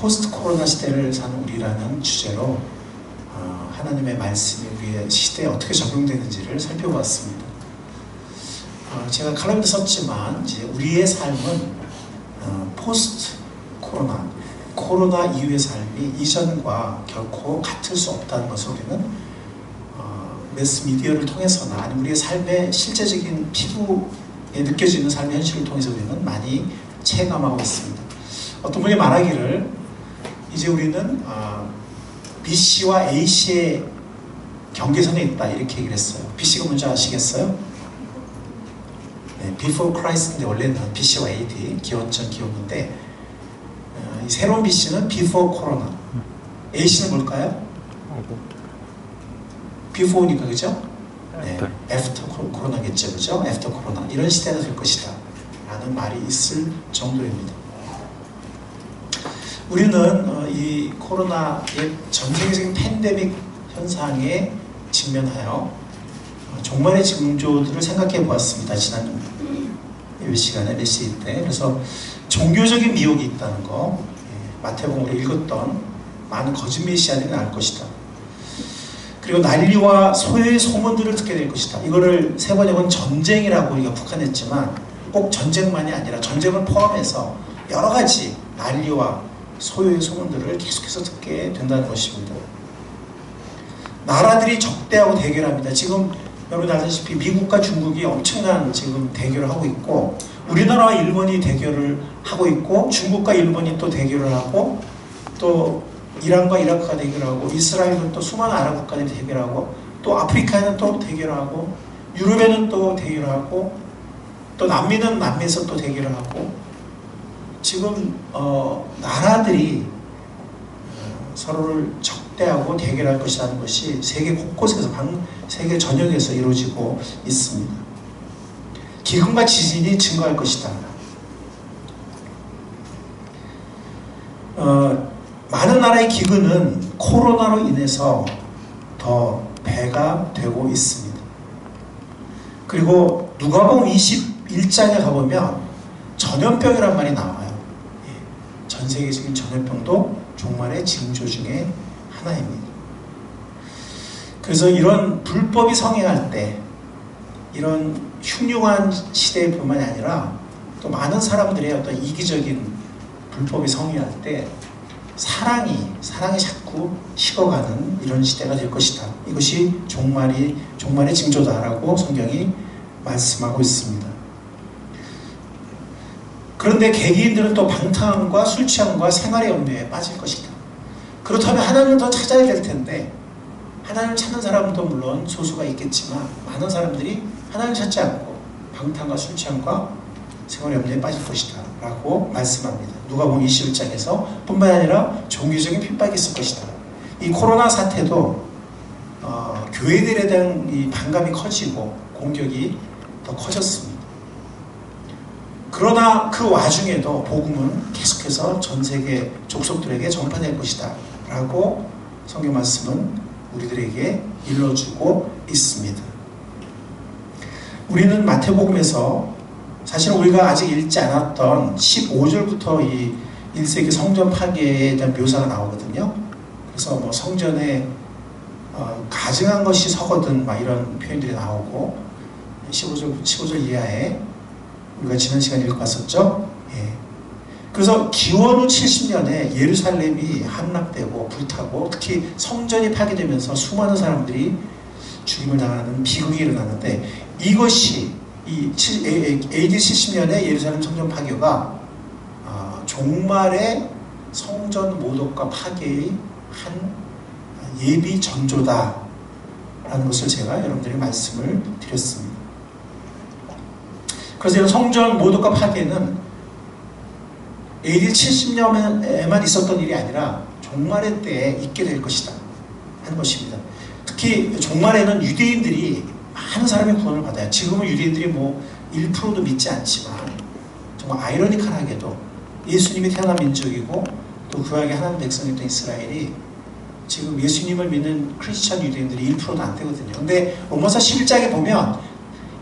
포스트 코로나 시대를 사는 우리라는 주제로 하나님의 말씀이 우리의 시대에 어떻게 적용되는지를 살펴보았습니다. 제가 칼럼도 썼지만 이제 우리의 삶은 포스트 코로나 이후의 삶이 이전과 결코 같을 수 없다는 것을 우리는 매스미디어를 통해서나 아니면 우리의 삶의 실제적인 피부에 느껴지는 삶의 현실을 통해서 우리는 많이 체감하고 있습니다. 어떤 분이 말하기를 이제 우리는 BC와 AC의 경계선에 있다 이렇게 얘기를 했어요. BC가 뭔지 아시겠어요? 네, Before Christ인데 원래는 BC와 AD, 기원전 기원인데 이 새로운 BC는 Before Corona, AC는 뭘까요? Before니까 그죠? 네, After Corona겠죠, 그죠? After Corona 이런 시대가 될 것이다 라는 말이 있을 정도입니다. 우리는 이 코로나의 전 세계적인 팬데믹 현상에 직면하여 종말의 징조들을 생각해 보았습니다. 지난 몇 시간에 메시지 때. 그래서 종교적인 미혹이 있다는 거, 마태복음으로 읽었던 많은 거짓 메시아들이 나올 것이다. 그리고 난리와 소요의 소문들을 듣게 될 것이다. 이거를 세 번역은 전쟁이라고 우리가 북한했지만 꼭 전쟁만이 아니라 전쟁을 포함해서 여러 가지 난리와 소요의 소문들을 계속해서 듣게 된다는 것입니다. 나라들이 적대하고 대결합니다. 지금 여러분 아시다시피 미국과 중국이 엄청난 지금 대결을 하고 있고 우리나라와 일본이 대결을 하고 있고 중국과 일본이 또 대결을 하고 또 이란과 이라크가 대결하고 이스라엘은 또 수많은 아랍 국가들이 대결하고 또 아프리카에는 또 대결하고 유럽에는 또 대결하고 또 남미는 남미에서 또 대결을 하고 지금 나라들이 서로를 적대하고 대결할 것이라는 것이 세계 곳곳에서 세계 전역에서 이루어지고 있습니다. 기근과 지진이 증가할 것이다. 많은 나라의 기근은 코로나로 인해서 더 배가 되고 있습니다. 그리고 누가복음 21장에 가보면 전염병이란 말이 나와요. 전 세계적인 전염병도 종말의 징조 중에 하나입니다. 그래서 이런 불법이 성행할 때 이런 흉흉한 시대뿐만이 아니라 또 많은 사람들의 어떤 이기적인 불법이 성행할 때 사랑이 자꾸 식어가는 이런 시대가 될 것이다. 이것이 종말의 징조다라고 성경이 말씀하고 있습니다. 그런데 개개인들은 또 방탕함과 술 취함과 생활의 염려에 빠질 것이다. 그렇다면 하나님을 더 찾아야 될 텐데 하나님을 찾는 사람도 물론 소수가 있겠지만 많은 사람들이 하나님을 찾지 않고 방탕과 술 취함과 생활의 염려에 빠질 것이다 라고 말씀합니다. 누가복음 21장에서 뿐만 아니라 종교적인 핍박이 있을 것이다. 이 코로나 사태도 교회들에 대한 이 반감이 커지고 공격이 더 커졌습니다. 그러나 그 와중에도 복음은 계속해서 전 세계 족속들에게 전파될 것이다 라고 성경 말씀은 우리들에게 일러주고 있습니다. 우리는 마태복음에서 사실 우리가 아직 읽지 않았던 15절부터 이 1세기 성전 파괴에 대한 묘사가 나오거든요. 그래서 뭐 성전에 가증한 것이 서거든 막 이런 표현들이 나오고 15절 이하에 우리가 지난 시간에 읽었었죠. 예. 그래서 기원 후 70년에 예루살렘이 함락되고 불타고 특히 성전이 파괴되면서 수많은 사람들이 죽임을 당하는 비극이 일어났는데 이것이 이 AD 70년의 예루살렘 성전 파괴가 종말의 성전 모독과 파괴의 한 예비 전조다 라는 것을 제가 여러분들에게 말씀을 드렸습니다. 그래서 이런 성전 모독과 파괴는 AD 70년에만 있었던 일이 아니라 종말의 때에 있게 될 것이다 하는 것입니다. 특히 종말에는 유대인들이 많은 사람이 구원을 받아요. 지금은 유대인들이 뭐 1%도 믿지 않지만 정말 아이러니컬하게도 예수님이 태어난 민족이고 또 구약의 하나님 백성이었던 이스라엘이 지금 예수님을 믿는 크리스천 유대인들이 1%도 안 되거든요. 근데 로마서 11장에 보면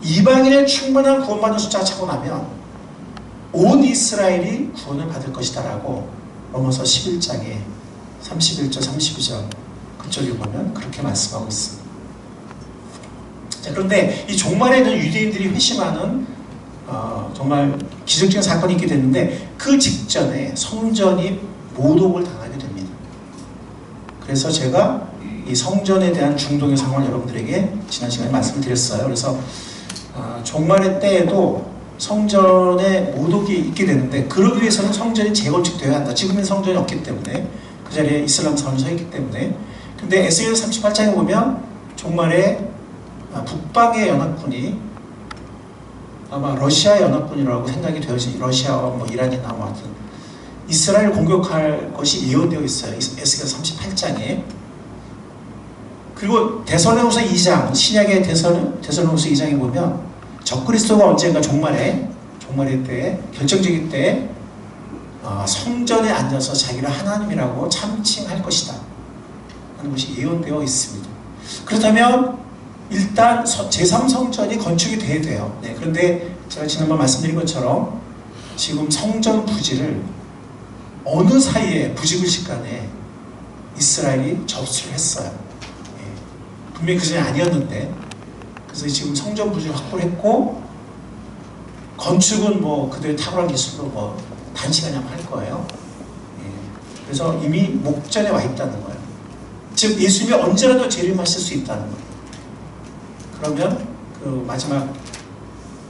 이방인의 충분한 구원받는 숫자가 차고 나면 온 이스라엘이 구원을 받을 것이다 라고 로마서 11장에 31절 32절 그쪽에 보면 그렇게 말씀하고 있습니다. 자, 그런데 이 종말에 있는 유대인들이 회심하는 정말 기적적인 사건이 있게 됐는데 그 직전에 성전이 모독을 당하게 됩니다. 그래서 제가 이 성전에 대한 중동의 상황을 여러분들에게 지난 시간에 말씀을 드렸어요. 그래서 종말의 때에도 성전에 모독이 있게 되는데 그러기 위해서는 성전이 재건축되어야 한다. 지금은 성전이 없기 때문에 그 자리에 이슬람 사원이 서 있기 때문에. 근데 에스겔 38장에 보면 종말에 북방의 연합군이 아마 러시아 연합군이라고 생각이 되어지 러시아와 뭐 이란이나 뭐 하여튼 이스라엘을 공격할 것이 예언되어 있어요. 에스겔 38장에. 그리고 데살로니가서 2장 신약의 데살로니가서 2장에 보면 적그리스도가 언젠가 종말의 때 결정적일 때 성전에 앉아서 자기를 하나님이라고 참칭할 것이다 하는 것이 예언되어 있습니다. 그렇다면 일단 제3성전이 건축이 돼야 돼요. 네, 그런데 제가 지난번 말씀드린 것처럼 지금 성전 부지를 어느 사이에 부지불식간에 이스라엘이 접수를 했어요. 네, 분명히 그 전에 아니었는데 그래서 지금 성전 부지를 확보를 했고 건축은 뭐 그들의 탁월한 기술로 뭐 단시간에 할 거예요. 네, 그래서 이미 목전에 와 있다는 거예요. 즉 예수님이 언제라도 재림하실 수 있다는 거예요. 그러면 그 마지막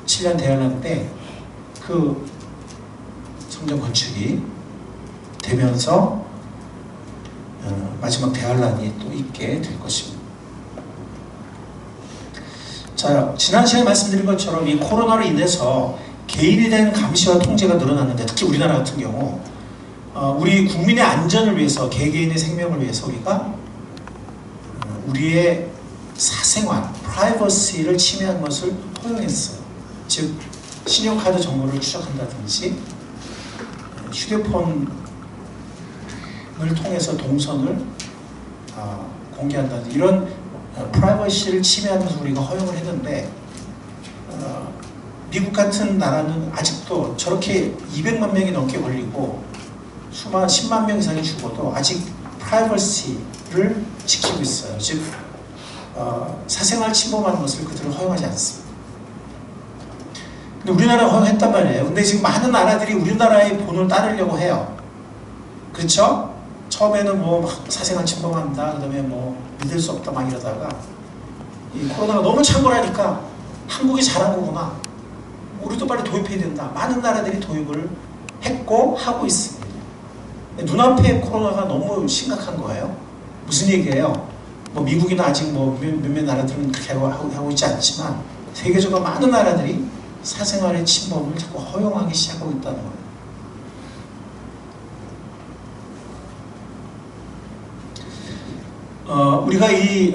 7년 대환란 때 그 성전 건축이 되면서 마지막 대환란이 또 있게 될 것입니다. 자, 지난 시간에 말씀드린 것처럼 이 코로나로 인해서 개인에 대한 감시와 통제가 늘어났는데 특히 우리나라 같은 경우 우리 국민의 안전을 위해서 개개인의 생명을 위해서 우리가 우리의 사생활, 프라이버시를 침해한 것을 허용했어요. 즉 신용카드 정보를 추적한다든지 휴대폰을 통해서 동선을 공개한다든지 이런 프라이버시를 침해하면서 우리가 허용을 했는데 미국 같은 나라는 아직도 저렇게 200만 명이 넘게 걸리고 10만 명 이상이 죽어도 아직 프라이버시를 지키고 있어요. 즉 사생활 침범하는 것을 그들은 허용하지 않습니다. 근데 우리나라가 허용했단 말이에요. 근데 지금 많은 나라들이 우리나라의 본을 따르려고 해요. 그렇죠? 처음에는 뭐 사생활 침범한다, 그 다음에 뭐 믿을 수 없다 막 이러다가 이 코로나가 너무 창궐하니까 한국이 잘한 거구나, 우리도 빨리 도입해야 된다. 많은 나라들이 도입을 했고 하고 있습니다. 눈앞에 코로나가 너무 심각한 거예요. 무슨 얘기예요? 뭐 미국이나 아직 뭐 몇몇 나라들은 그렇게 하고 있지 않지만 세계적으로 많은 나라들이 사생활의 침범을 자꾸 허용하기 시작하고 있다는 거예요. 우리가 이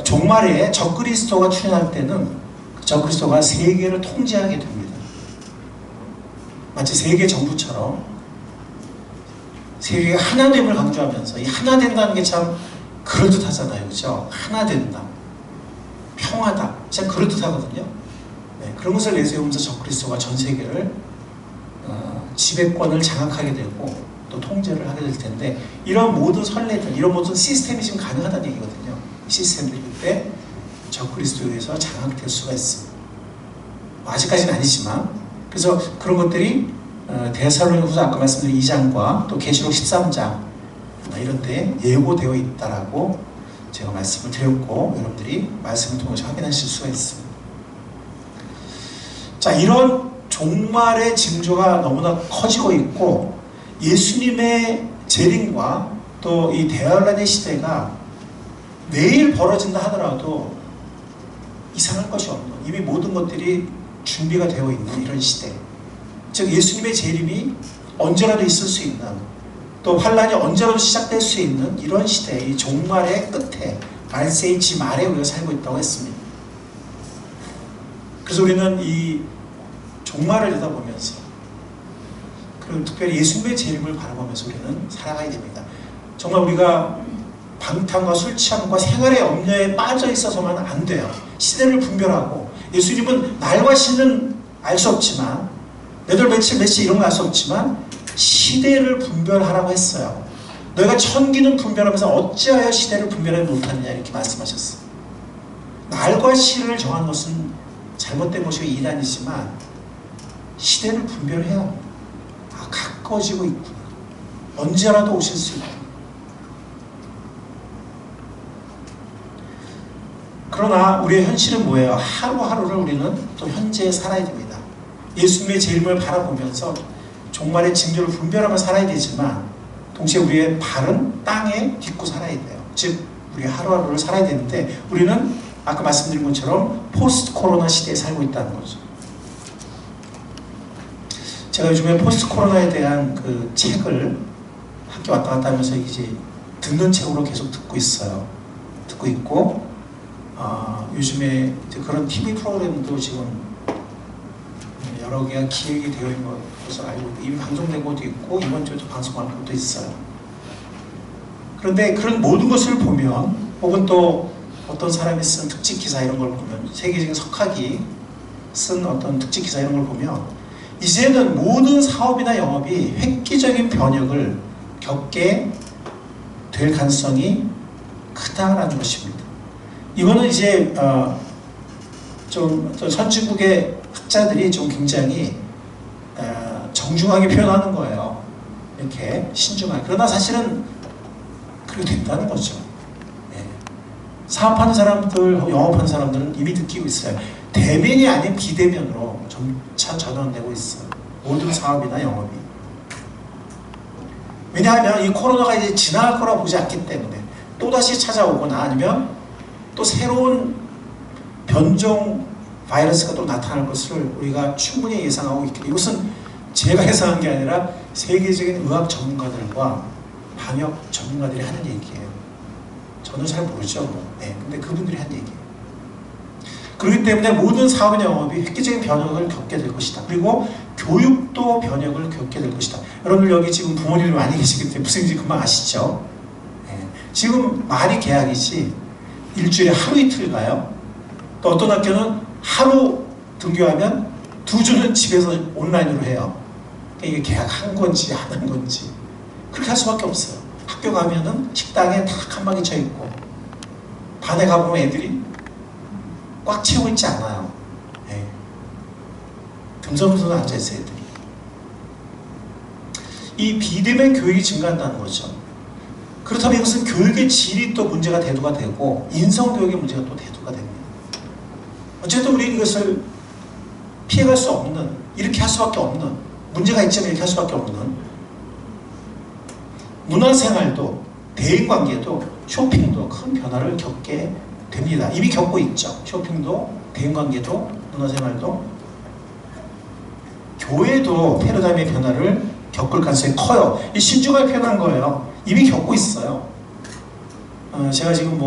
종말에 적그리스도가 출현할 때는 적그리스도가 세계를 통제하게 됩니다. 마치 세계 정부처럼 세계가 하나됨을 강조하면서 이 하나 된다는 게 참 그럴듯하잖아요. 그죠? 하나 된다, 평화다, 참 그럴듯하거든요. 네, 그런 것을 내세우면서 적그리스도가 전 세계를 지배권을 장악하게 되고 또 통제를 하게 될 텐데, 이런 모든 선례들, 이런 모든 시스템이 지금 가능하다는 얘기거든요. 시스템들이 그때 적그리스도에 의해서 장악될 수가 있습니다. 아직까지는 아니지만, 그래서 그런 것들이 데살로니가후서 아까 말씀드린 2장과 또 계시록 13장 이런 데 예고되어 있다라고 제가 말씀을 드렸고, 여러분들이 말씀을 통해서 확인하실 수가 있습니다. 자, 이런 종말의 징조가 너무나 커지고 있고, 예수님의 재림과 또 이 대환란의 시대가 내일 벌어진다 하더라도 이상할 것이 없는, 이미 모든 것들이 준비가 되어 있는 이런 시대, 즉 예수님의 재림이 언제라도 있을 수 있는, 또 환란이 언제라도 시작될 수 있는 이런 시대, 이 종말의 끝에, 말세의 지 말에 우리가 살고 있다고 했습니다. 그래서 우리는 이 종말을 내다보면서, 그리고 특별히 예수님의 재림을 바라보면서 우리는 살아가야 됩니다. 정말 우리가 방탕과 술 취함과 생활의 염려에 빠져 있어서만 안 돼요. 시대를 분별하고, 예수님은 날과 시는 알 수 없지만, 몇 월 며칠 이런 거 알 수 없지만 시대를 분별하라고 했어요. 너희가 천기는 분별하면서 어찌하여 시대를 분별하지 못하느냐 이렇게 말씀하셨어요. 날과 시를 정하는 것은 잘못된 것이고 이단이지만 시대를 분별해야 합니다. 가까워지고 있구나. 언제라도 오실 수 있구나. 그러나 우리의 현실은 뭐예요? 하루하루를 우리는 또 현재에 살아야 됩니다. 예수님의 제 이름을 바라보면서 종말의 징조를 분별하며 살아야 되지만 동시에 우리의 발은 땅에 딛고 살아야 돼요. 즉 우리 하루하루를 살아야 되는데 우리는 아까 말씀드린 것처럼 포스트 코로나 시대에 살고 있다는 거죠. 제가 요즘에 포스트 코로나에 대한 그 책을 학교 왔다 갔다 하면서 이제 듣는 책으로 계속 듣고 있어요. 듣고 있고 요즘에 이제 그런 TV 프로그램도 지금 여러 개가 기획이 되어 있는 것을 알고 있고 이미 방송된 것도 있고 이번 주에도 방송할 것도 있어요. 그런데 그런 모든 것을 보면 혹은 또 어떤 사람이 쓴 특집 기사 이런 걸 보면 세계적인 석학이 쓴 어떤 특집 기사 이런 걸 보면 이제는 모든 사업이나 영업이 획기적인 변혁을 겪게 될 가능성이 크다라는 것입니다. 이거는 이제 좀 선진국의 학자들이 좀 굉장히 정중하게 표현하는 거예요. 이렇게 신중하게. 그러나 사실은 그렇게 된다는 거죠. 네. 사업하는 사람들, 영업하는 사람들은 이미 느끼고 있어요. 대면이 아닌 비대면으로 점차 전환되고 있어요. 모든 사업이나 영업이. 왜냐하면 이 코로나가 이제 지나갈 거라 보지 않기 때문에 또다시 찾아오거나 아니면 또 새로운 변종 바이러스가 또 나타날 것을 우리가 충분히 예상하고 있기 때문에 이것은 제가 예상한 게 아니라 세계적인 의학 전문가들과 방역 전문가들이 하는 얘기예요. 저는 잘 모르죠. 네, 근데 그분들이 한 얘기예요. 그렇기 때문에 모든 사업이나 영업이 획기적인 변혁을 겪게 될 것이다. 그리고 교육도 변혁을 겪게 될 것이다. 여러분들 여기 지금 부모님들 많이 계시기 때문에 무슨 얘기인지 금방 아시죠? 네. 지금 말이 계약이지 일주일에 하루 이틀 가요. 또 어떤 학교는 하루 등교하면 2주는 집에서 온라인으로 해요. 이게 계약한 건지 안 한 건지 그렇게 할 수밖에 없어요. 학교 가면은 식당에 딱 한 방이 쳐 있고 반에 가보면 애들이 꽉 채워 있지 않아요. 네. 듬성듬성 앉아있어요, 애들이. 이 비대면 교육이 증가한다는 거죠. 그렇다면 이것은 교육의 질이 또 문제가 대두가 되고 인성교육의 문제가 또 대두가 됩니다. 어쨌든 우리는 이것을 피해갈 수 없는, 이렇게 할 수밖에 없는, 문제가 있지만 이렇게 할 수밖에 없는 문화생활도, 대인관계도, 쇼핑도 큰 변화를 겪게 됩니다. 이미 겪고 있죠. 쇼핑도, 대인관계도, 문화생활도. 교회도 패러다임의 변화를 겪을 가능성이 커요. 이 신중하게 표현한 거예요. 이미 겪고 있어요. 제가 지금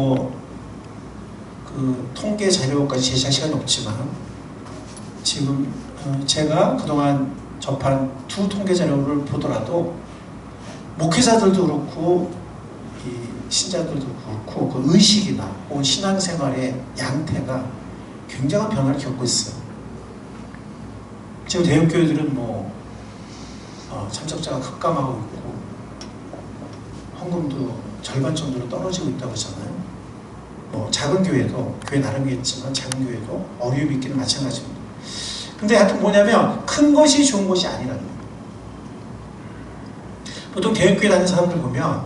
그 통계 자료까지 제시할 시간이 없지만 지금 제가 그동안 접한 두 통계 자료를 보더라도 목회자들도 그렇고 이 신자들도 그렇고 그 의식이나 혹은 신앙생활의 양태가 굉장한 변화를 겪고 있어요. 지금 대형교회들은 참석자가 급감하고 있고 헌금도 절반 정도로 떨어지고 있다고 하잖아요. 작은 교회도, 교회 나름이겠지만 작은 교회도 어려움이 있기는 마찬가지입니다. 근데 하여튼 뭐냐면 큰 것이 좋은 것이 아니라는 거예요. 보통 대형교회 다니는 사람들 보면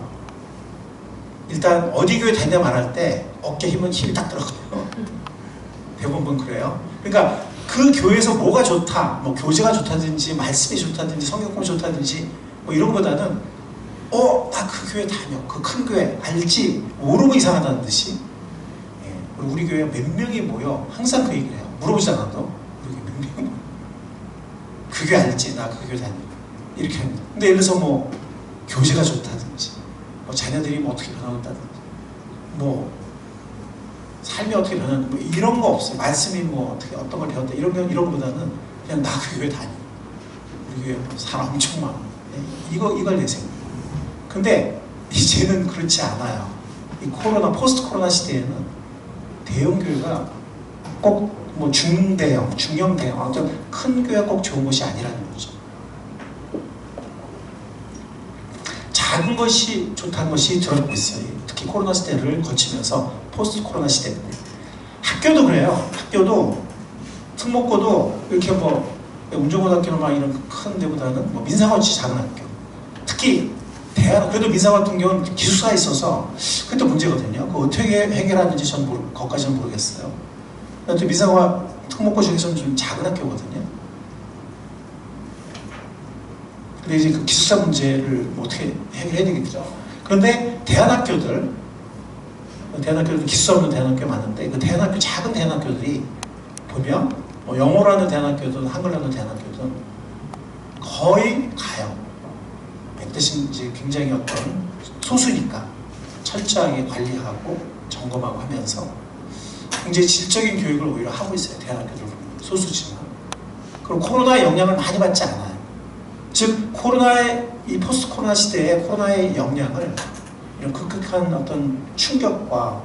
일단 어디 교회 다니냐 말할 때 어깨 힘이 딱 들어가요. 대부분 그래요. 그러니까 그 교회에서 뭐가 좋다, 교제가 좋다든지 말씀이 좋다든지 성경공이 좋다든지 이런 것보다는 나 그 교회 다녀, 그 큰 교회 알지? 모르고 이상하다는 듯이 우리 교회 몇 명이 모여 항상 그 얘기를 해요. 물어보지 않아도 우리 교회 몇 명이 모여. 그 교회 알지? 나 그 교회 다녀. 이렇게 합니다. 근데 예를 들어서 교제가 좋다든지 자녀들이 어떻게 변하고 있다든지 삶이 어떻게 변하는지 이런 거 없어요. 말씀이 어떻게 어떤 걸 배웠다 이런 것보다는 그냥 나 그 교회 다녀. 우리 교회 사람 엄청 많아. 이걸 내세요. 근데 이제는 그렇지 않아요. 이 포스트 코로나 시대에는 대형 교회가 꼭 중대형, 중형 대형, 어떤 큰 교회가 꼭 좋은 것이 아니라는 거죠. 작은 것이 좋다는 것이 드러나고 있어요. 특히 코로나 시대를 거치면서 포스트 코로나 시대 때. 학교도 그래요. 학교도 특목고도 이렇게 뭐 운정고등학교나 막 이런 큰 데보다는 뭐 민사고같이 작은 학교. 특히 대학, 그래도 민사 같은 경우는 기숙사가 있어서 그것도 문제거든요. 그거 어떻게 해결하는지 저는 그것까지는 모르겠어요. 또 민사과 특목고 중에서는 좀 작은 학교거든요. 근데 이제 그 기숙사 문제를 어떻게 해결해야 되겠죠. 그런데 대안학교들 기숙사 없는 대안학교 많은데 그 대안학교, 작은 대안학교들이 보면 뭐 영어로 하는 대안학교든 한글로 하는 대안학교든 거의 가요. 대신 이제 굉장히 어떤 소수니까 철저하게 관리하고 점검하고 하면서 굉장히 질적인 교육을 오히려 하고 있어요. 대안학교들 보면 소수지만. 그리고 코로나의 영향을 많이 받지 않아요. 즉 이 포스트 코로나 시대에 코로나의 영향을 이런 극한 어떤 충격과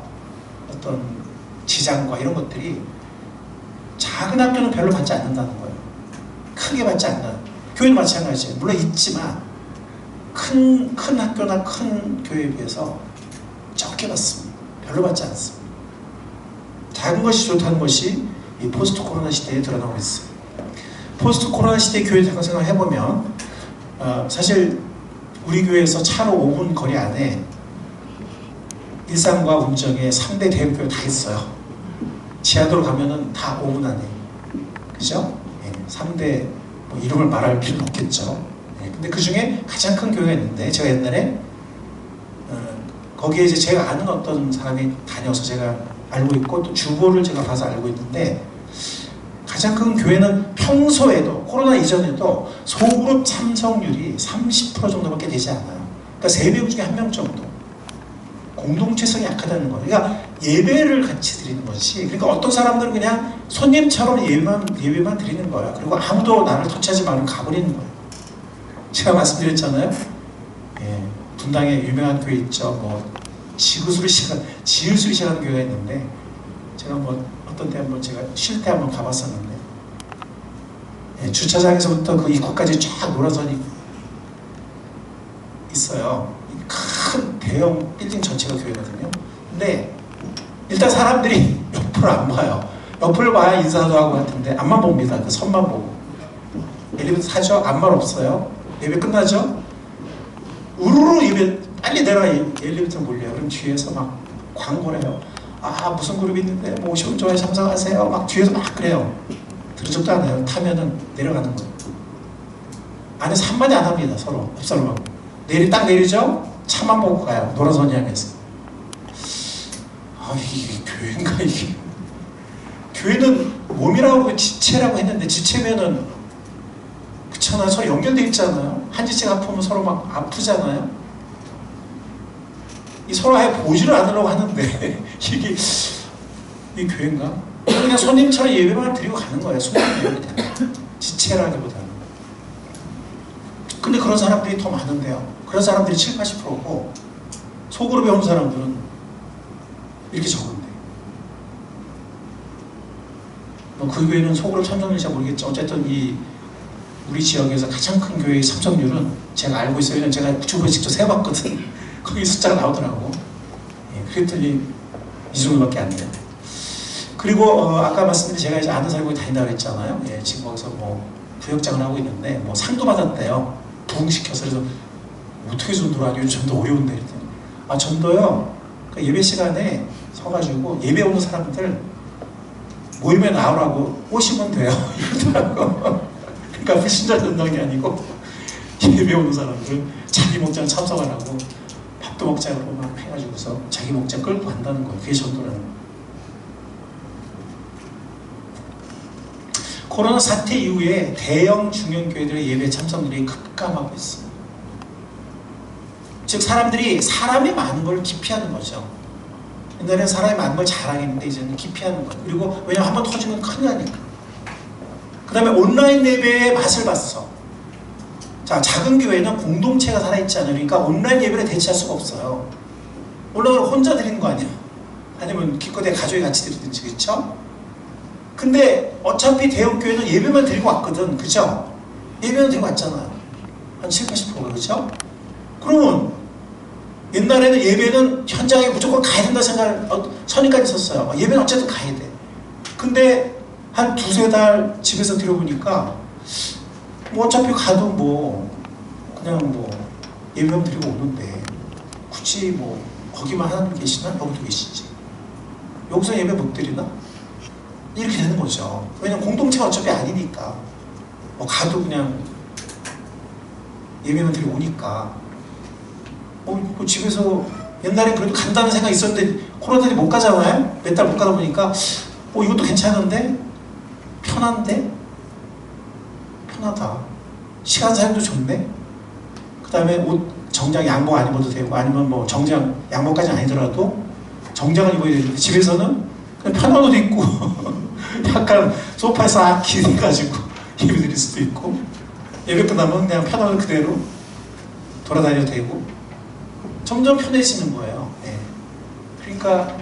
어떤 지장과 이런 것들이 작은 학교는 별로 받지 않는다는 거예요. 크게 받지 않는. 교회는 마찬가지예요. 물론 있지만 큰 학교나 큰 교회에 비해서 적게 받습니다. 별로 받지 않습니다. 작은 것이 좋다는 것이 이 포스트 코로나 시대에 드러나고 있어요. 포스트 코로나 시대 교회 생각을 해보면 사실 우리 교회에서 차로 5분 거리 안에 일산과 운정에 3대 대형교회 다 있어요. 지하도로 가면은 다 5분 안에. 그죠? 예, 3대 뭐 이름을 말할 필요는 없겠죠. 예, 근데 그 중에 가장 큰 교회가 있는데 제가 옛날에 거기에 이제 제가 아는 어떤 사람이 다녀서 제가 알고 있고 또 주보를 제가 봐서 알고 있는데 가장 큰 교회는 평소에도 코로나 이전에도 소그룹 참석률이 30% 정도밖에 되지 않아요. 그러니까 3명 중에 1명 정도. 공동체성이 약하다는 거예요. 그러니까 예배를 같이 드리는 것이, 그러니까 어떤 사람들은 그냥 손님처럼 예배만 드리는 거야. 그리고 아무도 나를 터치하지 말고 가버리는 거예요. 제가 말씀드렸잖아요. 예, 분당에 유명한 교회 있죠. 뭐 지우수리 시간 교회가 있는데 제가 뭐 어떤 때 한번 제가 쉴 때 한번 가봤었는데 예, 주차장에서부터 그 입구까지 쫙 노란선이 있어요. 큰 대형 빌딩 전체가 교회거든요. 근데 일단 사람들이 옆을 안 봐요. 옆을 봐야 인사도 하고 같은데 앞만 봅니다. 그 선만 보고. 엘리베이터 타죠? 아무 말 없어요. 예배 끝나죠? 우르르 예배 빨리 내려가 엘리베이터 몰려요. 그럼 뒤에서 막 광고를 해요. 아 무슨 그룹이 있는데 뭐 오시면 좋아요 참석하세요. 막 뒤에서 막 그래요. 들은 적도 안 해요. 타면은 내려가는 거예요. 안에서 한마디 안 합니다. 서로 옆사람하고. 딱 내리죠? 차만 보고 가요. 노란선이 향해서. 아 이게 교회인가 이게. 교회는 몸이라고 지체라고 했는데 지체면은 그렇잖아요. 서로 연결돼 있잖아요. 한 지체가 아프면 서로 막 아프잖아요. 이 서로 아예 보지를 않으려고 하는데 이게 교회인가? 그냥 손님처럼 예배만 드리고 가는 거예요. 손님 지체라기보다는. 근데 그런 사람들이 더 많은데요. 그런 사람들이 70~80%고 소그룹에 온 사람들은 이렇게 적은데. 뭐 그 교회는 소그룹 참석률이 잘 모르겠죠. 어쨌든 우리 지역에서 가장 큰 교회의 참석률은 제가 알고 있어요. 왜냐면 제가 주보에 직접 세봤거든. 거기 숫자가 나오더라고. 예, 그랬더니 이 정도밖에 안 돼요. 그리고 아까 말씀드린 제가 이제 아는 사람이 다닌다고 그랬잖아요. 예, 지금 거기서 뭐 부역장을 하고 있는데 뭐 상도 받았대요. 부흥시켜서. 그래서 어떻게 전도를 하냐. 요즘 전도 어려운데. 그랬더니 아 전도요. 그 예배 시간에 서가지고 예배 오는 사람들 모임에 나오라고 오시면 돼요. 이러더라고. 그러니까 불신자 전도이 아니고 예배 오는 사람들 자기 목장 참석하라고 밥도 먹자고 막 해가지고서 자기 목장 끌고 간다는 거예요. 그게 전도라는 거예요. 코로나 사태 이후에 대형 중형교회들의 예배 참석률이 급감하고 있어요. 즉 사람들이 사람이 많은 걸 기피하는 거죠. 옛날에는 사람이 많은 걸 자랑했는데 이제는 기피하는 거예요. 그리고 왜냐면 한번 터지면 큰일 나니까. 그 다음에 온라인 예배의 맛을 봤어. 자, 작은 교회는 공동체가 살아있잖아요. 그러니까 온라인 예배를 대체할 수가 없어요. 온라인을 혼자 드리는 거 아니야. 아니면 기껏해 가족이 같이 드리든지. 그렇죠? 근데 어차피 대형교회는 예배만 드리고 왔거든. 그죠? 예배만 드리고 왔잖아요. 한 70~80%가. 그렇죠? 그러면 옛날에는 예배는 현장에 무조건 가야 된다 생각을 선임까지 있었어요. 예배는 어쨌든 가야 돼. 근데 한 두세 달 집에서 들어보니까 뭐 어차피 가도 뭐 그냥 뭐 예배만 드리고 오는데 굳이 뭐 거기만 하나님 계시나? 거기도 계시지. 여기서 예배 못 드리나? 이렇게 되는 거죠. 왜냐면 공동체가 어차피 아니니까. 뭐 가도 그냥 예배만 드리고 오니까. 뭐 집에서 옛날에 그래도 간다는 생각이 있었는데 코로나 때문에 못 가잖아요? 몇 달 못 가다 보니까 이것도 괜찮은데? 편한데? 편하다. 시간 사용도 좋네? 그 다음에 옷 정장 양복 안 입어도 되고 아니면 뭐 정장 양복까지는 아니더라도 정장을 입어야 되는데 집에서는 그냥 편한 옷 입고 약간 소파에 싹 기대가지고 예배 드릴 수도 있고 예배 끝나면 그냥 편한 옷 그대로 돌아다녀도 되고 점점 편해지는 거예요. 네. 그러니까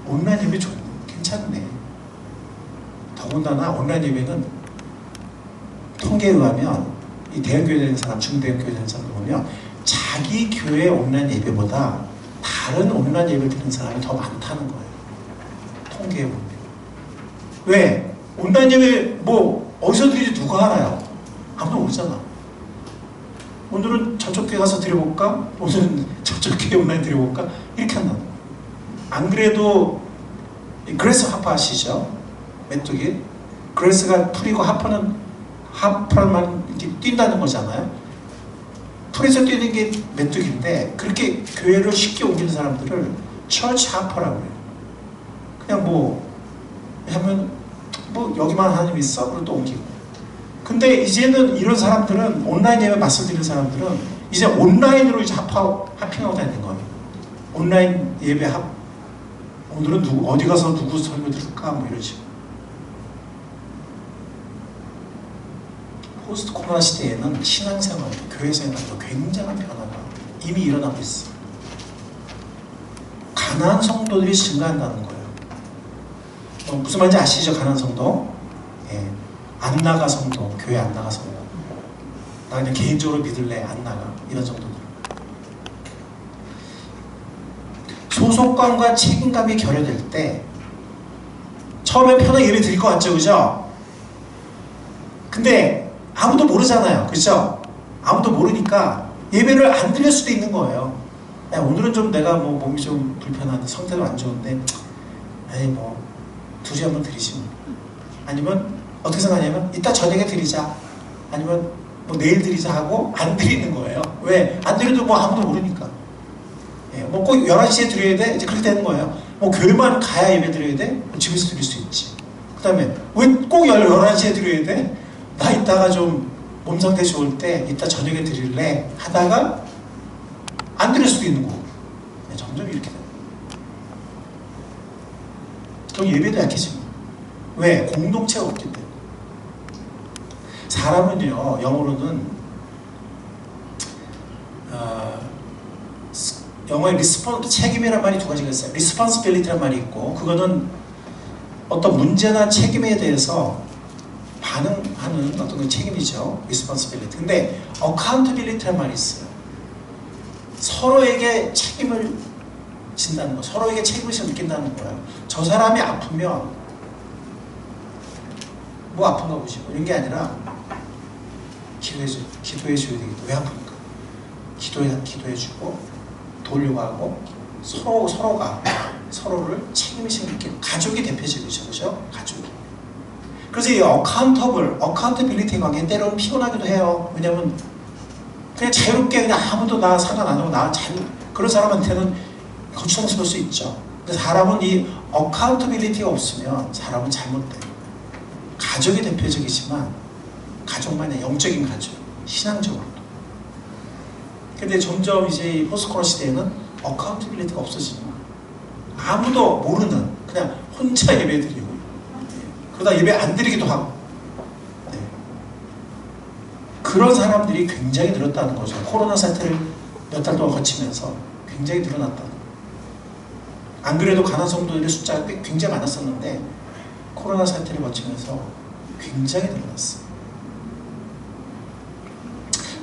온라인 예배 괜찮네. 더군다나 온라인 예배는 통계에 의하면 이 대형교회 다니는 사람, 중대형교회 다니는 사람들 보면 자기 교회 온라인 예배보다 다른 온라인 예배 드리는 사람이 더 많다는 거예요. 통계에 보면. 왜? 온라인 예배 뭐 어디서 드리지 누가 알아요? 아무도 모르잖아. 오늘은 저쪽 교회 가서 드려볼까? 오늘은 저쪽 교회 온라인 드려볼까? 이렇게 한다. 안 그래도 그레스 하파 아시죠? 메뚜기. 그레스가 풀이고 하파만 이렇게 뛴다는 거잖아요. 풀에서 뛰는 게 메뚜기인데 그렇게 교회를 쉽게 옮기는 사람들을 처치 하퍼라고 해요. 그냥 뭐 하면 뭐 여기만 하나님 있어? 그리고 또 옮기고. 근데 이제는 이런 사람들은 온라인 예배 말씀드리는 사람들은 이제 온라인으로 이제 합핑하고 다니는 거예요. 온라인 예배 오늘은 어디 가서 누구 설교 들을까? 뭐 이런 식으로. 포스트 코로나 시대에는 신앙생활, 교회생활도 굉장한 변화가 이미 일어나고 있어요. 가난한 성도들이 증가한다는 거예요. 무슨 말인지 아시죠? 가난한 성도? 예. 안 나가 성도, 교회 안 나가 성도. 나 그냥 개인적으로 믿을래, 안 나가. 이런 정도들. 소속감과 책임감이 결여될 때 처음엔 편하게 예배 드릴 것 같죠? 그죠? 근데 아무도 모르잖아요. 그죠? 아무도 모르니까 예배를 안 드릴 수도 있는 거예요. 야, 오늘은 좀 내가 뭐 몸이 좀 불편한데 성태도 안 좋은데 에이 뭐 2주에 한번 드리지 뭐. 아니면 어떻게 생각하냐면 이따 저녁에 드리자 아니면 뭐 내일 드리자 하고 안 드리는 거예요. 왜? 안 드려도 뭐 아무도 모르니까. 예, 뭐 꼭 11시에 드려야 돼? 이제 그렇게 되는 거예요. 뭐 교회만 가야 예배 드려야 돼? 뭐 집에서 드릴 수 있지. 그 다음에 왜 꼭 11시에 드려야 돼? 나 이따가 좀 몸 상태 좋을 때 이따 저녁에 드릴래? 하다가 안 드릴 수도 있는 거고. 네, 점점 이렇게 돼요. 그럼 예배도 약해집니다. 왜? 공동체가 없기 때문에. 사람은요, 영어로는 영어에 책임이란 말이 두 가지가 있어요. responsibility란 말이 있고 그거는 어떤 문제나 책임에 대해서 반응하는 어떤 그 책임이죠. responsibility. 근데 accountability란 말이 있어요. 서로에게 책임을 진다는 거, 서로에게 책임을 느낀다는 거예요. 저 사람이 아프면 뭐 아픈가 보지 뭐 이런 게 아니라 기도해줘야 되겠다. 왜 아픈가? 기도해주고 도우려고 하고 서로가 서로를 책임의식 있게 가족이 대표적이죠. 그죠? 가족이. 그래서 이 accountability 관계는 때로는 피곤하기도 해요. 왜냐면 그냥 자유롭게 그냥 아무도 나 상관 안 하고 그런 사람한테는 거추장스러울 수 있죠. 근데 사람은 이 accountability가 없으면 사람은 잘못돼요. 가족이 대표적이지만 가족만의 영적인 가족, 신앙적으로도. 근데 점점 이제 포스코로나 시대에는 accountability가 없어지는 거예요. 아무도 모르는 그냥 혼자 예배드리고 그러다 예배 안 드리기도 하고 네. 그런 사람들이 굉장히 늘었다는 거죠. 코로나 사태를 몇 달 동안 거치면서 굉장히 늘어났다는 거예요. 안 그래도 가난 성도들의 숫자가 굉장히 많았었는데 코로나 사태를 거치면서 굉장히 늘어났어요.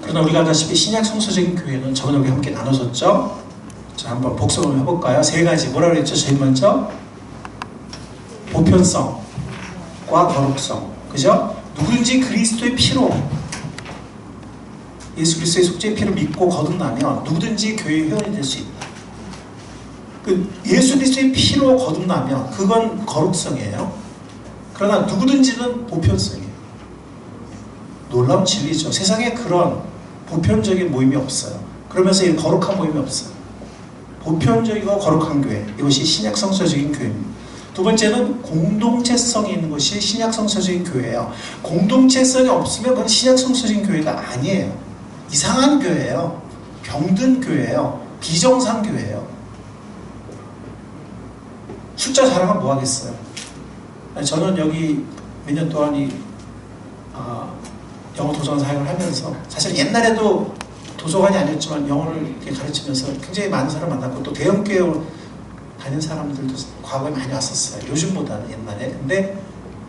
그러나 우리가 알다시피 신약 성서적인 교회는 저번에 우리 함께 나눠졌죠. 자, 한번 복습을 해볼까요? 세 가지. 뭐라 그랬죠? 제일 먼저 보편성과 거룩성. 그죠? 누구든지 그리스도의 피로, 예수 그리스도의 속죄의 피를 믿고 거듭나면 누구든지 교회의 회원이 될 수 있다. 그 예수 그리스도의 피로 거듭나면 그건 거룩성이에요. 그러나 누구든지는 보편성이에요. 놀라운 진리죠. 세상에 그런 보편적인 모임이 없어요. 그러면서 이 거룩한 모임이 없어요. 보편적이고 거룩한 교회, 이것이 신약성서적인 교회입니다. 두 번째는 공동체성이 있는 것이 신약성서적인 교회예요. 공동체성이 없으면 그건 신약성서적인 교회가 아니에요. 이상한 교회예요. 병든 교회예요. 비정상 교회예요. 숫자 자랑은 뭐 하겠어요? 저는 여기 몇 년 동안 영어 도서관 사역을 하면서 사실 옛날에도 도서관이 아니었지만 영어를 이렇게 가르치면서 굉장히 많은 사람을 만났고 또 대형교회 다닌 사람들도 과거에 많이 왔었어요. 요즘보다는 옛날에. 근데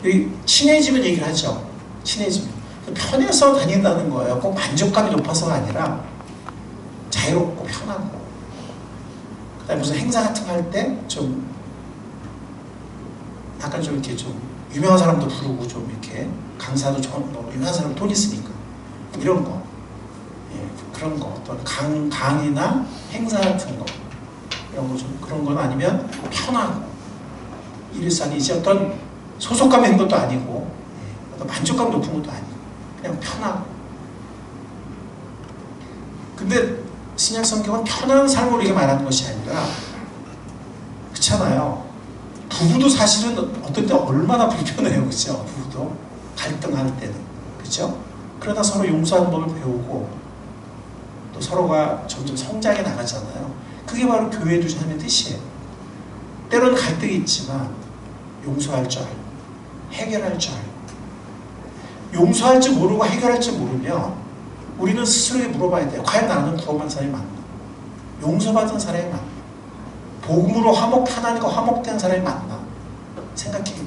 여기 친해지면 얘기를 하죠. 친해지면. 편해서 다닌다는 거예요. 꼭 만족감이 높아서가 아니라 자유롭고 편하고. 그다음에 무슨 행사 같은 거 할 때 좀 약간 좀 이렇게 좀 유명한 사람도 부르고 좀 이렇게 강사도 좀 유명한 사람 돈 있으니까 이런 거. 예, 그런 거. 어떤 강의나 행사 같은 거. 이런 거 좀 그런 건 아니면 편하고 일일상이 이제 어떤 소속감이 있는 것도 아니고 어떤 만족감 높은 것도 아니고 그냥 편하고. 근데 신약 성경은 편한 삶을 우리에게 말하는 것이 아니라 그렇잖아요. 부부도 사실은 어떤 때 얼마나 불편해요. 그렇죠? 부부도 갈등할 때는. 그렇죠? 그러다 서로 용서하는 법을 배우고 또 서로가 점점 성장해 나가잖아요. 그게 바로 교회에 하는 뜻이에요. 때로는 갈등이 있지만 용서할 줄 알고 해결할 줄 알고 용서할 줄 모르고 해결할 줄 모르면 우리는 스스로에게 물어봐야 돼요. 과연 나는 구원받은 사람이 맞나? 용서받은 사람이 맞나? 복음으로 하나님과 화목된 사람이 맞나? 생각해야 돼요.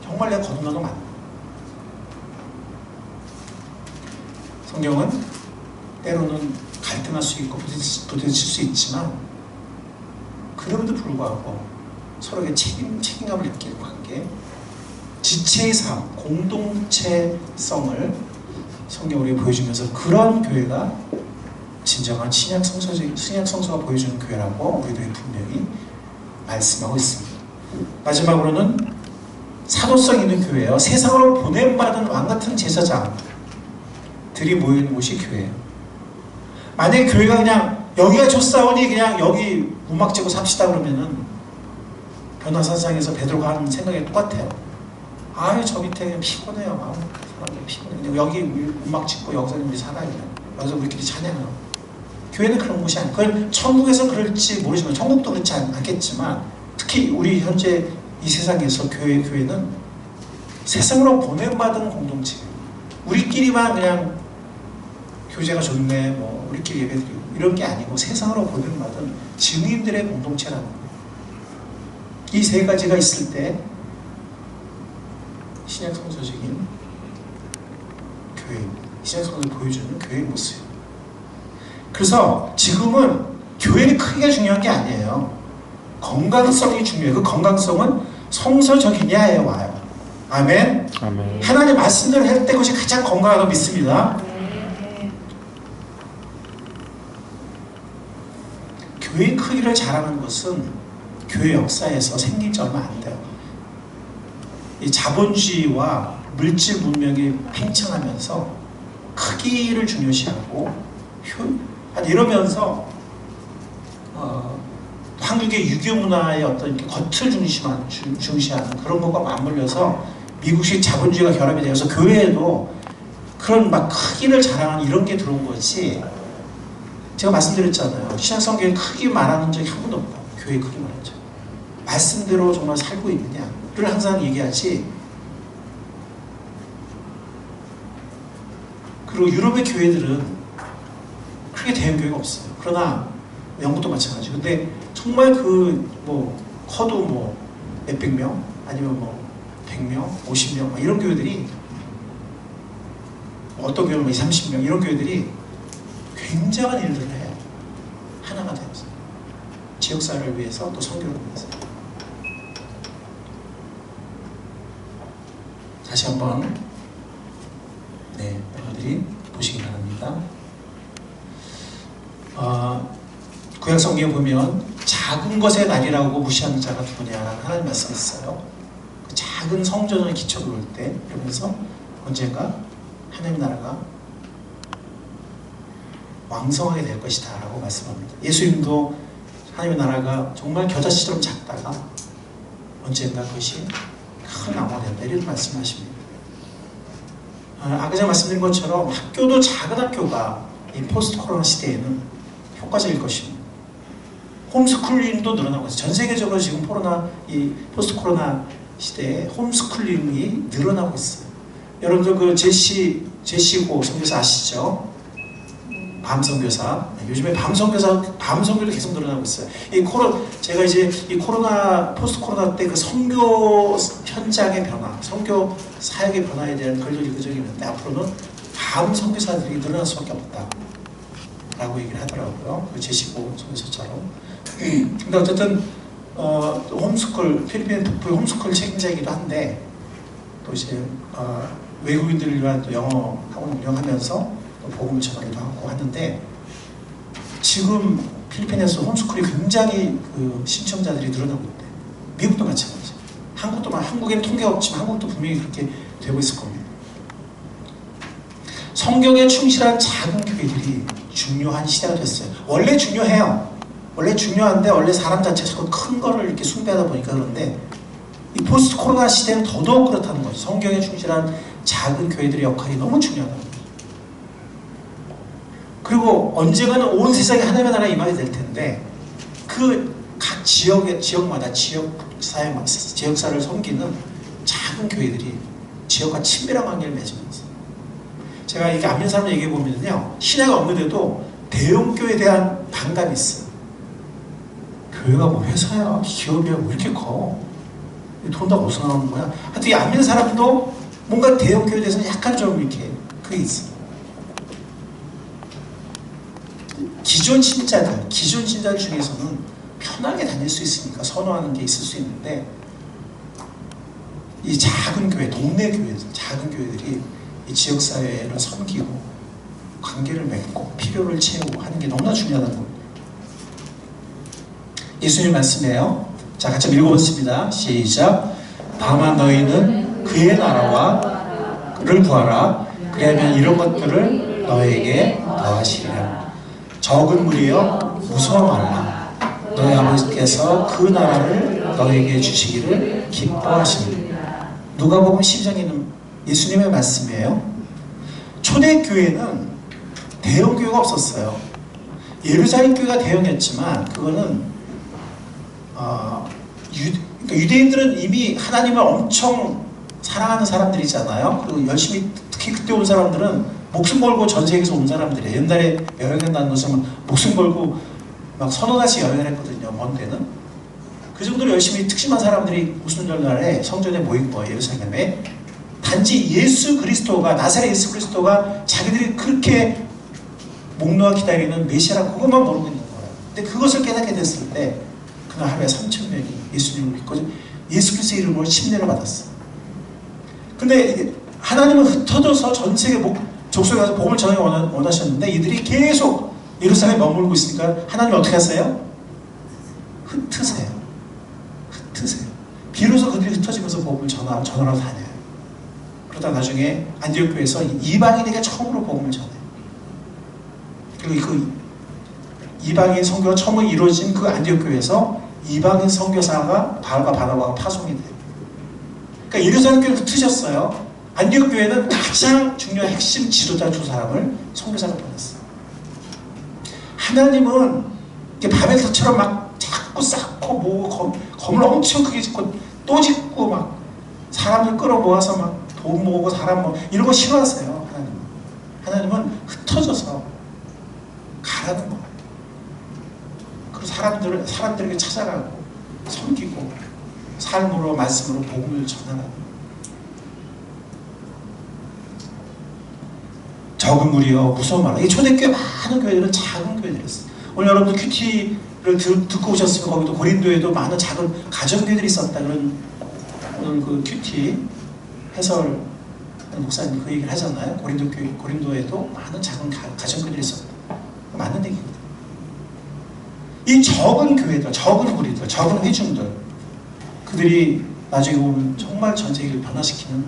정말 내가 거듭난 거 맞나? 성경은 때로는 갈등할 수 있고 부딪힐 수 있지만 그럼에도 불구하고 서로에게 책임감을 느끼는 관계, 지체의 삶, 공동체성을 성경으로 보여주면서 그런 교회가 진정한 신약 성서가 보여주는 교회라고 우리들이 분명히 말씀하고 있습니다. 마지막으로는 사도성 있는 교회예요. 세상으로 보냄받은 왕같은 제사장들이 모이는 곳이 교회예요. 만약에 교회가 그냥 여기가 좋사오니 그냥 여기 음악 찍고 삽시다 그러면은 변화산상에서 베드로가 하는 생각이 똑같아요. 아유 저 밑에 그냥 피곤해요. 아유 사람들이 피곤해. 그냥 여기 음악 찍고 여기서 우리 살아요. 여기서 우리끼리 찬양하고. 교회는 그런 곳이 아니에요. 그걸 천국에서 그럴지 모르지만 천국도 그렇지 않겠지만 특히 우리 현재 이 세상에서 교회는 세상으로 보냄받은 공동체예요. 우리끼리만 그냥 교제가 좋네, 뭐 우리끼리 예배드리고 이런 게 아니고 세상으로 보냄받은 증인들의 공동체라는 거예요. 이 세 가지가 있을 때 신약 성서적인 교회입니다. 신약 성서를 보여주는 교회의 모습. 그래서 지금은 교회의 크기가 중요한 게 아니에요. 건강성이 중요해요. 그 건강성은 성서적이냐에 와요. 아멘. 아멘. 하나님 말씀대로 할 때 그것이 가장 건강하다고 믿습니다. 교회의 크기를 자랑하는 것은 교회 역사에서 생긴 지 얼마 안 돼요. 이 자본주의와 물질 문명이 팽창하면서 크기를 중요시하고 이러면서 한국의 유교 문화의 어떤 겉을 중시하는 그런 것과 맞물려서 미국식 자본주의가 결합이 되어서 교회에도 그런 막 크기를 자랑하는 이런 게 들어온 거지. 제가 말씀드렸잖아요. 신약성경에 크기 말하는 적이 한 번도 없다. 교회 크기 말하는 적. 말씀대로 정말 살고 있느냐를 항상 얘기하지. 그리고 유럽의 교회들은 크게 대형 교회가 없어요. 그러나 영국도 마찬가지. 근데 정말 커도 몇백 명 아니면 100명, 50명 이런 교회들이 어떤 교회는 20, 30명 이런 교회들이 굉장한 일들을 해요. 하나가 되면서. 지역사회를 위해서 또 선교를 위해서. 다시 한번 여러분들이 보시기 바랍니다. 구약 성경에 보면 작은 것의 날이라고 무시하는 자가 누구냐라는 하나님 말씀이 있어요. 그 작은 성전을 기초로 올 때, 그러면서 언젠가 하나님 나라가 왕성하게 될 것이다 라고 말씀합니다. 예수님도 하나님의 나라가 정말 겨자씨처럼 작다가 언젠가 그것이 큰 나무가 된다 이런 말씀하십니다. 아까 제가 말씀드린 것처럼 학교도 작은 학교가 이 포스트 코로나 시대에는 효과적일 것입니다. 홈스쿨링도 늘어나고 있어요. 전 세계적으로 지금 이 포스트 코로나 시대에 홈스쿨링이 늘어나고 있어요. 여러분들 그 제시고 선교사 아시죠? 밤 선교사. 요즘에 밤 선교도 계속 늘어나고 있어요. 제가 이제 이 포스트 코로나 때 그 선교 현장의 변화, 선교 사역의 변화에 대한 글을 읽은 적이 있는데, 앞으로는 밤 선교사들이 늘어날 수밖에 없다 라고 얘기를 하더라고요. 그 제시고 선교사처럼. 근데 어쨌든 필리핀 북부의 홈스쿨 책임자이기도 한데, 또 이제 외국인들을 위한 또 영어 학원 운영하면서 복음을 전하기도 하고 하는데, 지금 필리핀에서 홈스쿨이 굉장히 그 신청자들이 늘어나고 있대. 미국도 마찬가지죠. 한국에는 통계가 없지만 한국도 분명히 그렇게 되고 있을 겁니다. 성경에 충실한 작은 교회들이 중요한 시대가 됐어요. 원래 중요해요. 원래 중요한데, 원래 사람 자체가 자꾸 큰 거를 이렇게 숭배하다 보니까 그런데, 이 포스트 코로나 시대는 더더욱 그렇다는 거죠. 성경에 충실한 작은 교회들의 역할이 너무 중요하다는 거죠. 그리고 언젠가는 온 세상에 하나님의 나라가 임하게 될 텐데, 그 각 지역마다 지역사를 섬기는 작은 교회들이 지역과 친밀한 관계를 맺으면서, 제가 이게 안 믿는 사람 얘기해 보면요, 신뢰가 없는데도 대형교회에 대한 반감이 있어요. 교회가 뭐 회사야, 기업이야, 왜 이렇게 커? 돈 다 어디서 나오는 거야? 하여튼 이 안 믿는 사람도 뭔가 대형교회에 대해서는 약간 좀 이렇게 그게 있어요. 기존 신자들 중에서는 편하게 다닐 수 있으니까 선호하는 게 있을 수 있는데, 이 작은 교회, 동네 교회에서 작은 교회들이 이 지역사회를 섬기고 관계를 맺고 필요를 채우고 하는 게 너무나 중요하다는 겁니다. 예수님 말씀이에요. 자, 같이 읽어보겠습니다. 시작. 다만 너희는 그의 나라와를 구하라. 그러면 이런 것들을 너에게 더하시리라. 적은 무리여 무서워 말라. 너희 아버지께서 그 나라를 너에게 주시기를 기뻐하시리라. 누가복음 12장에는 예수님의 말씀이에요. 초대교회는 대형교회가 없었어요. 예루살렘 교회가 대형이었지만 그거는 유대인들은 이미 하나님을 엄청 사랑하는 사람들이잖아요. 그리고 열심히, 특히 그때 온 사람들은 목숨 걸고 전 세계에서 온 사람들이에요. 옛날에 여행한다는 것은 목숨 걸고 막 서너 달씩 여행을 했거든요. 먼 데는. 그 정도로 열심히 특심한 사람들이 오순절날에 성전에 모인 거예요. 예루살렘에. 단지 나사렛 예수 그리스도가 자기들이 그렇게 목놓아 기다리는 메시아라는 그것만 모르고 있는 거예요. 근데 그것을 깨닫게 됐을 때 그날 하루에 3,000명이 예수님을 믿고 예수 그리스도의 이름으로 침례를 받았어요. 근데 하나님은 흩어져서 전 세계 족속에 가서 복음을 전하기 원하셨는데, 이들이 계속 예루살렘에 머물고 있으니까 하나님이 어떻게 하세요? 흩으세요. 비로소 그들이 흩어지면서 복음을 전하러 다녀요. 그러다 나중에 안디옥 교회에서 이방인에게 처음으로 복음을 전해요. 그리고 그 이방인 선교가 처음 이루어진 그 안디옥 교회에서 이방인 선교사가 바울과 바나바가 파송이 돼요. 그러니까 예루살렘 교회를 흩으셨어요. 안디옥 교회는 가장 중요한 핵심 지도자 두 사람을 선교사로 보냈어요. 하나님은 바벨탑처럼 막 자꾸 쌓고 모으고 건물 엄청 크게 짓고 또 짓고 막 사람들 끌어모아서 막 돈 모으고 사람 이런 거 싫어하세요. 하나님은 흩어져서 가라는 거예요. 그리고 사람들에게 찾아가고 섬기고 삶으로 말씀으로 복음을 전하는, 적은 무리여 무서워 말라. 이 초대교회 많은 교회들은 작은 교회들이었어요. 오늘 여러분들 큐티 듣고 오셨으면 거기도 고린도에도 많은 작은 가정교회들이 있었다. 그런 오늘 그 큐티 해설 목사님 그 얘기를 하잖아요. 고린도에도 많은 작은 가정교회들이 있었다. 맞는 얘기입니다. 이 적은 교회들, 적은 무리들, 적은 회중들, 그들이 나중에 보면 정말 전 세계를 변화시키는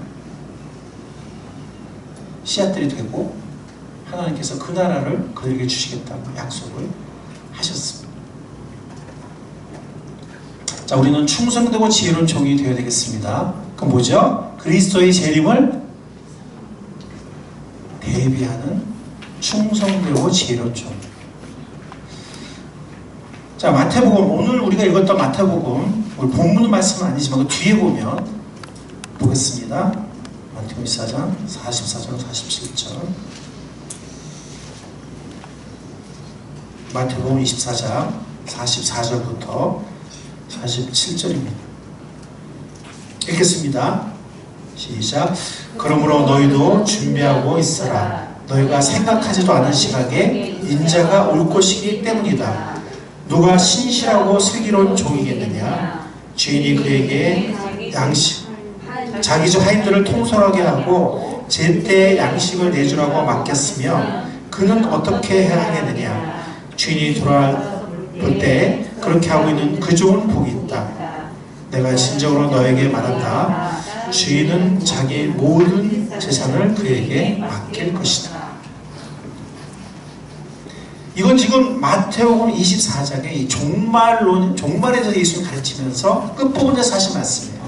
씨앗들이 되고 하나님께서 그 나라를 그들에게 주시겠다고 약속을 하셨습니다. 자, 우리는 충성되고 지혜로운 종이 되어야 되겠습니다. 그럼 뭐죠? 그리스도의 재림을 대비하는 충성되고 지혜로운 종. 자, 마태복음, 오늘 우리가 읽었던 마태복음, 오늘 본문 말씀은 아니지만 그 뒤에 보면 보겠습니다. 마태복음 24장 44절 47절. 마태복음 24장 44절부터 47절입니다. 읽겠습니다. 시작. 그러므로 너희도 준비하고 있으라. 너희가 생각하지도 않은 시각에 인자가 올 것이기 때문이다. 누가 신실하고 슬기로운 종이겠느냐? 주인이 그에게 자기 집 하인들을 통솔하게 하고 제때 양식을 내주라고 맡겼으면 그는 어떻게 해야 하겠느냐? 주인이 돌아올 때 그렇게 하고 있는 그 종은 복이 있다. 내가 진정으로 너에게 말한다. 주인은 자기 모든 재산을 그에게 맡길 것이다. 이건 지금 마태복음 24장의 이 종말에 대해서 예수님이 가르치면서 끝부분에서 하신 말씀이에요.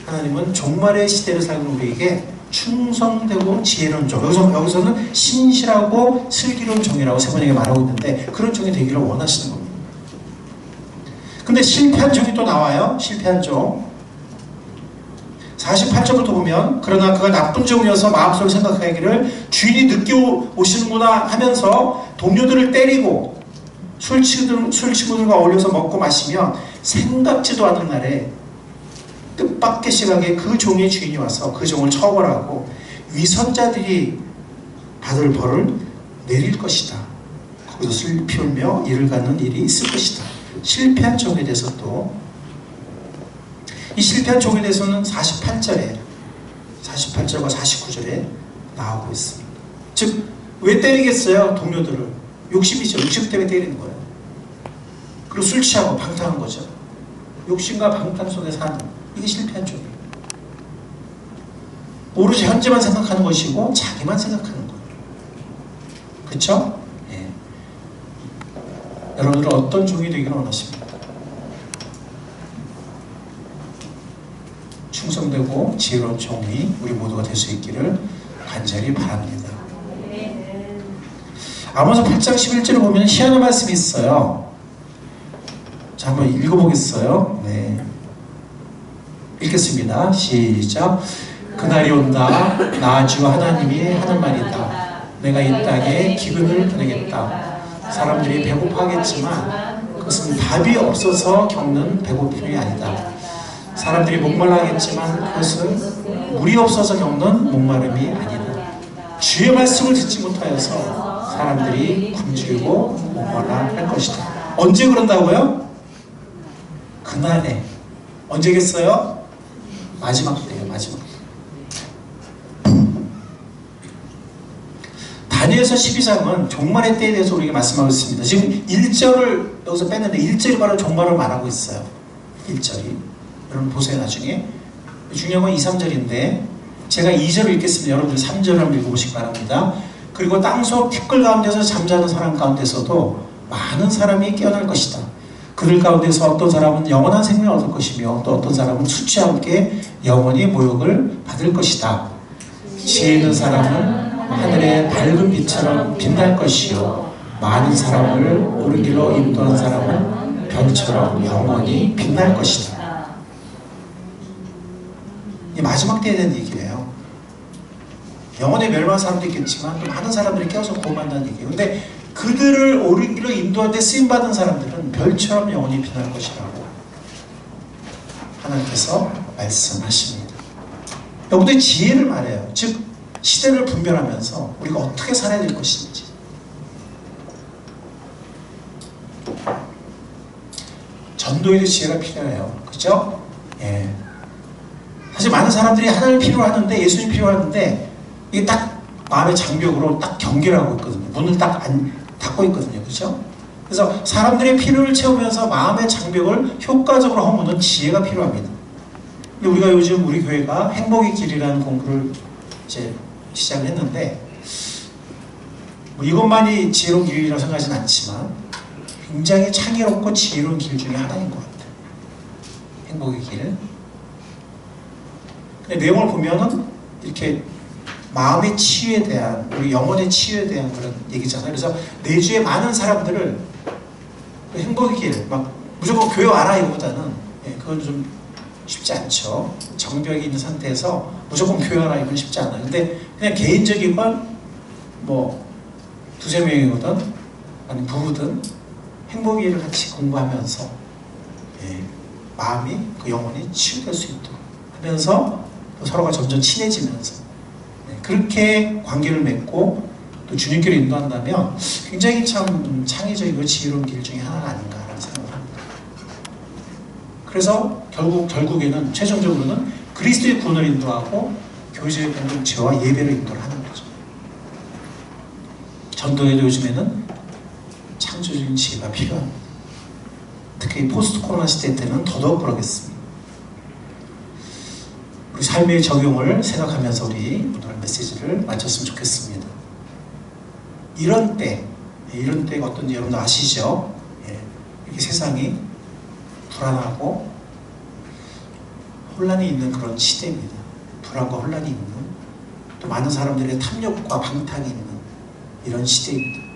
하나님은 종말의 시대를 살고 우리에게 충성되고 지혜로운 종, 여기서는 신실하고 슬기로운 종이라고 세 번에게 말하고 있는데 그런 종이 되기를 원하시는 겁니다. 근데 실패한 종이 또 나와요. 실패한 종. 48절부터 보면 그러나 그가 나쁜 종이어서 마음속으로 생각하기를 주인이 늦게 오시는구나 하면서 동료들을 때리고 술 친구들과 어울려서 먹고 마시면 생각지도 않은 날에 뜻밖의 시각에 그 종의 주인이 와서 그 종을 처벌하고 위선자들이 받을 벌을 내릴 것이다. 거기서 슬피 울며 이를 갖는 일이 있을 것이다. 실패한 종에 대해서 또 이 실패한 종에 대해서는 48절과 49절에 나오고 있습니다. 즉, 왜 때리겠어요? 동료들을. 욕심이죠. 욕심 때문에 때리는 거예요. 그리고 술 취하고 방탕한 거죠. 욕심과 방탕 속에 사는 이게 실패한 종이에요. 오로지 현재만 생각하는 것이고 자기만 생각하는 거예요. 그렇죠? 네. 여러분들은 어떤 종이 되기를 원하십니까? 충성되고 지혜로운 종이 우리 모두가 될 수 있기를 간절히 바랍니다. 아모스 8장 11절을 보면 희한한 말씀이 있어요. 자, 한번 읽어보겠어요. 네. 읽겠습니다. 시작. 그날이 온다. 나 주 하나님이 하는 말이다. 내가 이 땅에 기근을 보내겠다. 사람들이 배고파하겠지만 그것은 답이 없어서 겪는 배고픔이 아니다. 사람들이 목말라하겠지만 그것은 물이 없어서 겪는 목마름이 아니다. 주의 말씀을 듣지 못하여서 사람들이 굶주리고 목말라 할 것이다. 언제 그런다고요? 그날에. 언제겠어요? 마지막 때예요. 마지막 때. 다니엘서 12장은 종말의 때에 대해서 우리에게 말씀하고 있습니다. 지금 1절을 여기서 뺐는데 1절이 바로 종말을 말하고 있어요. 1절이. 여러분 보세요. 나중에 중요한 건 2, 3절인데 제가 2절을 읽겠습니다. 여러분들 3절을 한번 읽어보시기 바랍니다. 그리고 땅속 티끌 가운데서 잠자는 사람 가운데서도 많은 사람이 깨어날 것이다. 그들 가운데서 어떤 사람은 영원한 생명을 얻을 것이며 또 어떤 사람은 수치와 함께 영원히 모욕을 받을 것이다. 지혜 있는 사람은 하늘의 밝은 빛처럼 빛날 것이요 많은 사람을 옳은 길로 인도하는 사람은 별처럼 영원히 빛날 것이다. 이 마지막 때에 대한 얘기예요. 영원히 멸망한 사람도 있겠지만 또 많은 사람들이 깨어서 구원받는다는 얘기예요. 근데 그들을 옳은 길로 인도할 때 쓰임받은 사람들은 별처럼 영원히 빛날 것이라고 하나님께서 말씀하십니다. 여러분들 지혜를 말해요. 즉 시대를 분별하면서 우리가 어떻게 살아야 될 것인지. 전도에도 지혜가 필요해요. 그죠? 예. 사실 많은 사람들이 하나님 필요하는데, 예수님 필요하는데, 이게 딱 마음의 장벽으로 딱 경계를 하고 있거든요. 문을 딱 닫고 있거든요. 그죠? 그래서 사람들의 필요를 채우면서 마음의 장벽을 효과적으로 허무는 지혜가 필요합니다. 근데 우리가 요즘 우리 교회가 행복의 길이라는 공부를 이제 시작을 했는데, 뭐 이것만이 지혜로운 길이라고 생각하지는 않지만 굉장히 창의롭고 지혜로운 길 중에 하나인 것 같아요. 행복의 길. 근데 내용을 보면은 이렇게 마음의 치유에 대한, 우리 영혼의 치유에 대한 그런 얘기잖아요. 그래서 내주에 많은 사람들을 행복의 길, 막 무조건 교회 와라 이거보다는, 그건 좀 쉽지 않죠. 정벽이 있는 상태에서 무조건 교회 와라 이건 쉽지 않아요. 근데 그냥 개인적이건 뭐 두세 명이거든, 아니 부부든 행복의 길을 같이 공부하면서 마음이, 그 영혼이 치유될 수 있도록 하면서 또 서로가 점점 친해지면서 그렇게 관계를 맺고 또 주님께로 인도한다면 굉장히 참 창의적이고 지혜로운 길 중에 하나가 아닌가라는 생각을 합니다. 그래서 결국에는 최종적으로는 그리스도의 구원을 인도하고 교제의 공동체와 예배를 인도를 하는 거죠. 전도에도 요즘에는 창조적인 지혜가 필요합니다. 특히 포스트 코로나 시대 때는 더더욱 그러겠습니다. 우리 삶의 적용을 생각하면서 우리 오늘 메시지를 마쳤으면 좋겠습니다. 이런 때가 어떤지 여러분 아시죠? 이렇게 세상이 불안하고 혼란이 있는 그런 시대입니다. 불안과 혼란이 있는, 또 많은 사람들의 탐욕과 방탕이 있는 이런 시대입니다.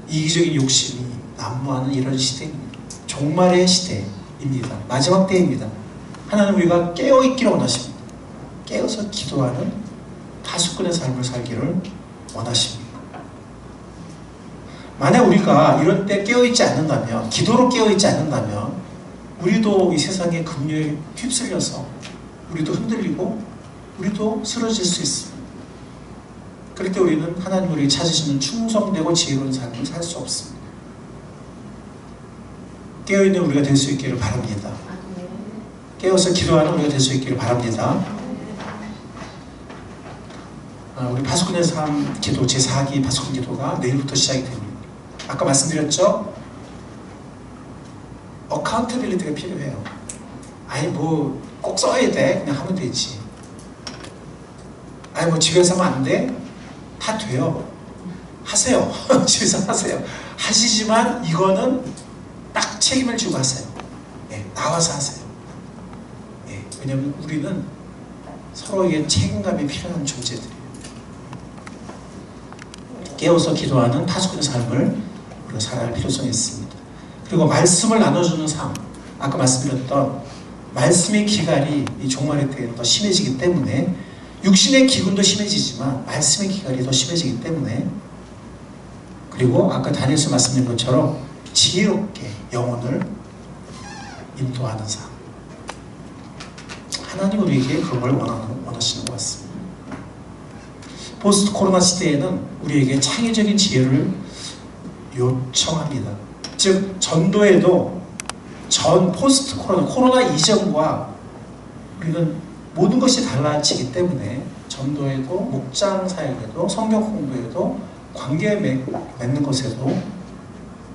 이기적인 욕심이 난무하는 이런 시대입니다. 종말의 시대입니다. 마지막 때입니다. 하나님 우리가 깨어있기를 원하십니다. 깨어서 기도하는 파수꾼의 삶을 살기를 원하십니다. 만약 우리가 이런 때 깨어있지 않는다면, 기도로 깨어있지 않는다면 우리도 이 세상의 급류에 휩쓸려서 우리도 흔들리고 우리도 쓰러질 수 있습니다. 그럴 때 우리는 하나님 우리에게 찾으시는 충성되고 지혜로운 삶을 살 수 없습니다. 깨어있는 우리가 될 수 있기를 바랍니다. 깨어서 기도하는 우리가 될 수 있기를 바랍니다. 우리 파수꾼의 삶 기도, 제4기 파수꾼 기도가 내일부터 시작이 됩니다. 아까 말씀드렸죠? 어카운터빌리티가 필요해요. 아니 뭐 꼭 써야 돼, 그냥 하면 되지. 아니 뭐 집에서 하면 안 돼? 다 돼요. 하세요. 집에서 하세요. 하시지만 이거는 딱 책임을 지고 하세요. 나와서 하세요. 왜냐하면 우리는 서로에게 책임감이 필요한 존재들이에요. 깨어서 기도하는 파수꾼의 삶을 우리가 살아갈 필요성이 있습니다. 그리고 말씀을 나눠주는 삶, 아까 말씀드렸던 말씀의 기갈이 이 종말의 때에 더 심해지기 때문에, 육신의 기근도 심해지지만 말씀의 기갈이 더 심해지기 때문에, 그리고 아까 다니엘서 말씀드린 것처럼 지혜롭게 영혼을 인도하는 삶, 하나님 우리에게 그런 걸 원하시는 것 같습니다. 포스트 코로나 시대에는 우리에게 창의적인 지혜를 요청합니다. 즉 전도에도 포스트 코로나 이전과 우리는 모든 것이 달라지기 때문에 전도에도, 목장 사역에도, 성경 공부에도, 관계 맺는 것에도,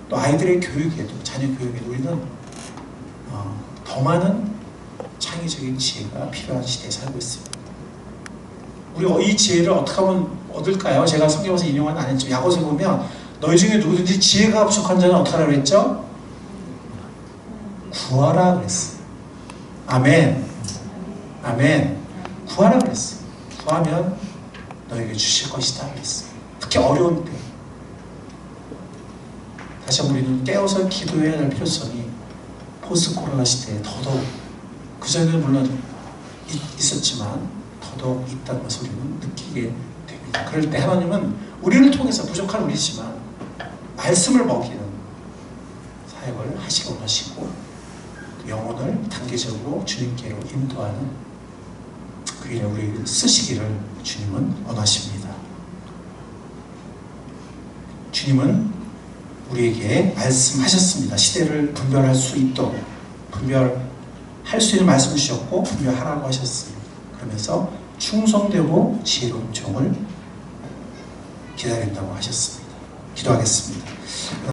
또 아이들의 교육에도, 자녀 교육에도 우리는 더 많은 창의적인 지혜가 필요한 시대에 살고 있습니다. 우리가 이 지혜를 어떻게 하면 얻을까요? 제가 성경에서 인용은 안 했죠. 야고보에 보면 너희 중에 누구든지 지혜가 부족한 자는 어떻게 하라고 그랬죠? 구하라 그랬어요. 아멘. 아멘. 구하라 그랬어요. 구하면 너에게 주실 것이다 그랬어요. 특히 어려운 때. 다시 한번 우리는 깨어서 기도해야 할 필요성이 포스트 코로나 시대에 더더욱, 그전에는 물론 있었지만 더더욱 있다는 것을 우리는 느끼게 됩니다. 그럴 때 하나님은 우리를 통해서, 부족한 우리지만 말씀을 먹이는 사역을 하시기 원하시고, 영혼을 단계적으로 주님께로 인도하는 그 일에 우리를 쓰시기를 주님은 원하십니다. 주님은 우리에게 말씀하셨습니다. 시대를 분별할 수 있도록 분별할 수 있는 말씀 주셨고 분별하라고 하셨습니다. 그러면서 충성되고 지혜로운 종을 기다린다고 하셨습니다. 기도하겠습니다.